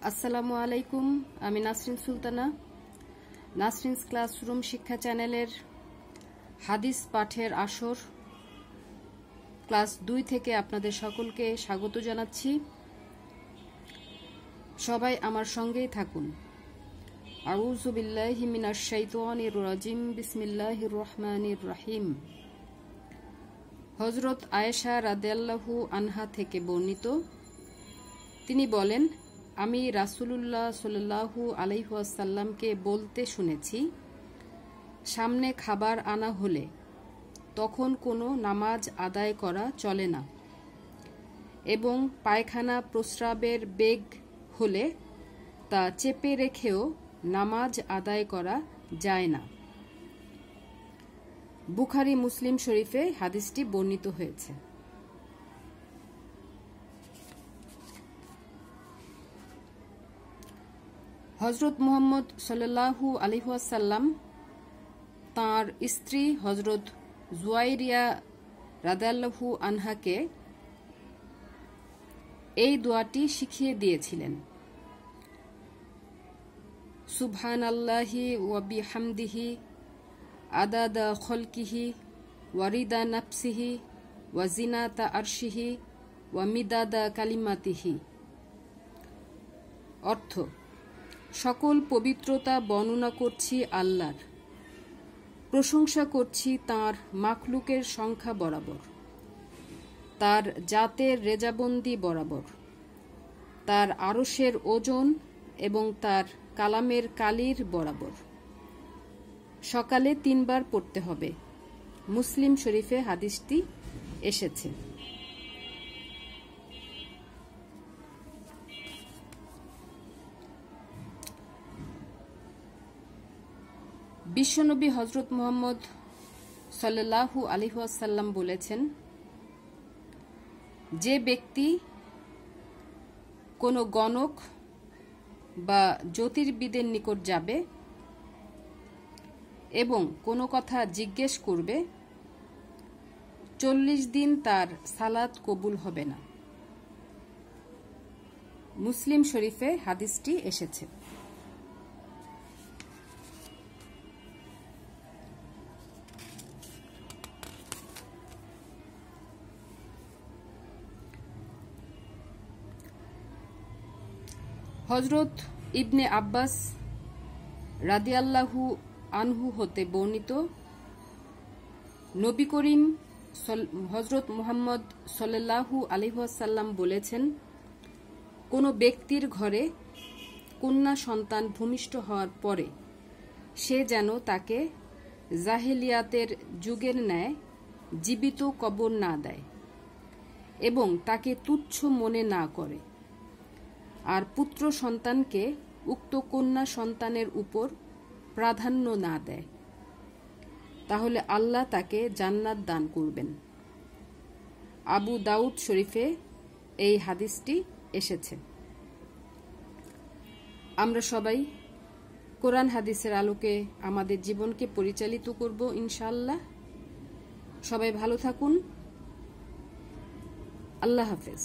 আসসালামু আলাইকুম। আমি নাসরিন সুলতানা, নাসরিনস ক্লাসরুম শিক্ষা চ্যানেলের হাদিস পাঠের আসর ক্লাস 2 থেকে আপনাদের সকলকে স্বাগত জানাচ্ছি। সবাই আমার সঙ্গেই থাকুন। আউযু বিল্লাহি মিনাশ শাইতানির রাজিম। বিসমিল্লাহির রহমানির রহিম। হযরত আয়েশা রাদিয়াল্লাহু আনহা থেকে বর্ণিত, তিনি বলেন, আমি রাসূলুল্লাহ সাল্লাল্লাহু আলাইহি ওয়াসাল্লামকে বলতে শুনেছি, সামনে খাবার আনা হলে তখন কোনো নামাজ আদায় করা চলে না, এবং পায়খানা প্রস্রাবের বেগ হলে তা চেপে রেখেও নামাজ আদায় করা যায় না। বুখারী মুসলিম শরীফে হাদিসটি বর্ণিত হয়েছে। হযরত মুহাম্মদ সাল্লাল্লাহু আলাইহি ওয়াসাল্লাম তাঁর স্ত্রী হযরত জুয়াইরিয়া রাদিয়াল্লাহু আনহাকে এই দোয়াটি শিখিয়ে দিয়েছিলেন। সুবহানাল্লাহি ওয়া বিহামদিহি আদাদা খলকিহি ওয়া রিদা নাফসিহি ওয়া জিনাতা আরশিহি ওয়া মিদাদা কালিমাতিহি। অর্থ: সকল পবিত্রতা বর্ণনা করছি আল্লাহর, প্রশংসা করছি তাঁর মাখলুকের সংখ্যা বরাবর, তার জাতের রেজাবন্দি বরাবর, তার আরশের ওজন এবং তার কালামের কালির বরাবর। সকালে 3 বার পড়তে হবে। মুসলিম শরীফে হাদিসটি এসেছে। বিশ্বনবী হযরত মুহাম্মদ সাল্লাল্লাহু আলাইহি ওয়াসাল্লাম বলেছেন, যে ব্যক্তি কোনো গণক বা জ্যোতির্বিদের নিকট যাবে এবং কোনো কথা জিজ্ঞেস করবে, 40 দিন তার সালাত কবুল হবে না। মুসলিম শরীফে হাদিসটি এসেছে। হযরত ইবনে আব্বাস রাদিয়াল্লাহু আনহু হতে বর্ণিত, নবী করিম হযরত মুহাম্মদ সাল্লাল্লাহু আলাইহি ওয়াসাল্লাম বলেছেন, কোনো ব্যক্তির ঘরে কন্যা সন্তান ভূমিষ্ঠ হওয়ার পরে সে যেন তাকে জাহেলিয়াতের যুগের ন্যায় জীবিত কবর না দেয় এবং তাকে তুচ্ছ মনে না করে, আর পুত্র সন্তানকে উক্ত কন্যা সন্তানের উপর প্রাধান্য না দেয়, তাহলে আল্লাহ তাকে জান্নাত দান করবেন। আবু দাউদ শরীফে এই হাদিসটি এসেছে। আমরা সবাই কোরআন হাদিসের আলোকে আমাদের জীবনকে পরিচালিত করব ইনশাআল্লাহ। সবাই ভালো থাকুন। আল্লাহ হাফেজ।